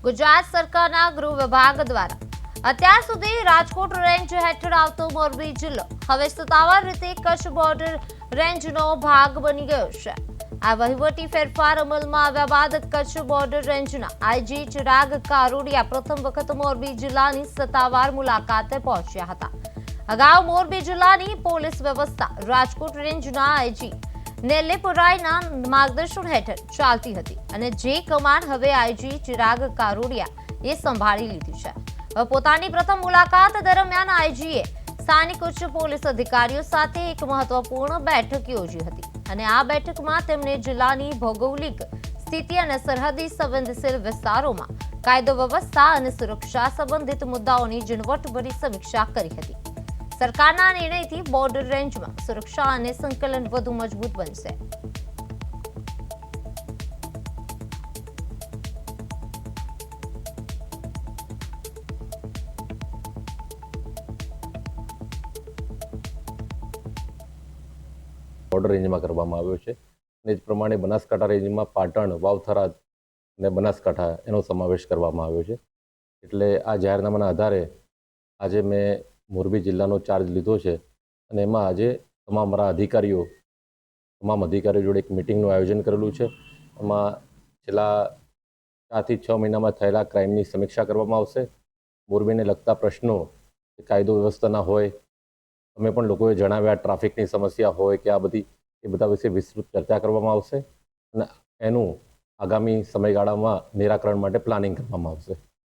ગુજરાત સરકારના ગૃહ વિભાગ દ્વારા અત્યાર સુધી રાજકોટ રેન્જ હેઠળ આવતો મોરબી જિલ્લો હવે સત્તાવાર રીતે કચ્છ બોર્ડર રેન્જનો ભાગ બની ગયો છે। આ વહીવટી ફેરફાર અમલમાં આવ્યા બાદ કચ્છ બોર્ડર રેન્જના આઈજી ચિરાગ કારોડિયા પ્રથમ વખત મોરબી જિલ્લાની સત્તાવાર મુલાકાતે પહોંચ્યા હતા। અગાઉ મોરબી જિલ્લાની પોલીસ વ્યવસ્થા રાજકોટ રેન્જના આઈજી નેલેપુરાયના માર્ગદર્શન હેઠળ ચાલતી હતી અને જે કમાન્ડ હવે આઈજી ચિરાગ કારોડિયા એ સંભાળી લીધી છે। હવે પોતાની પ્રથમ મુલાકાત દરમિયાન આઈજીએ સ્થાનિક ઉચ્ચ પોલીસ અધિકારીઓ સાથે એક મહત્વપૂર્ણ બેઠક યોજી હતી અને આ બેઠકમાં તેમણે જિલ્લાની ભૌગોલિક સ્થિતિ અને સરહદી સંવેદનશીલ વિસ્તારોમાં કાયદો વ્યવસ્થા અને સુરક્ષા સંબંધિત મુદ્દાઓની ઝીણવટભરી સમીક્ષા કરી હતી। સરકારના નિર્ણયથી બોર્ડર રેન્જમાં સુરક્ષા અને સંકલન વધુ મજબૂત બનશે। બોર્ડર રેન્જમાં કરવામાં આવ્યો છે અને જ પ્રમાણે બનાસકાંઠા રેન્જમાં પાટણ, વાવથરા અને બનાસકાંઠા એનો સમાવેશ કરવામાં આવ્યો છે। એટલે આ જાહેરનામાના આધારે આજે મેં મોરબી જિલ્લાનો ચાર્જ લીધો છે અને એમાં આજે તમામ અધિકારીઓ જોડે એક મિટિંગનું આયોજન કરેલું છે। એમાં છેલ્લા 4 થી 6 મહિનામાં થયેલા ક્રાઇમની સમીક્ષા કરવામાં આવશે। મોરબીને લગતા પ્રશ્નો કાયદો વ્યવસ્થાના હોય, અમે પણ લોકોએ જણાવ્યા ટ્રાફિકની સમસ્યા હોય કે એ બધા વિશે વિસ્તૃત ચર્ચા કરવામાં આવશે અને એનું આગામી સમયગાળામાં નિરાકરણ માટે પ્લાનિંગ કરવામાં આવશે।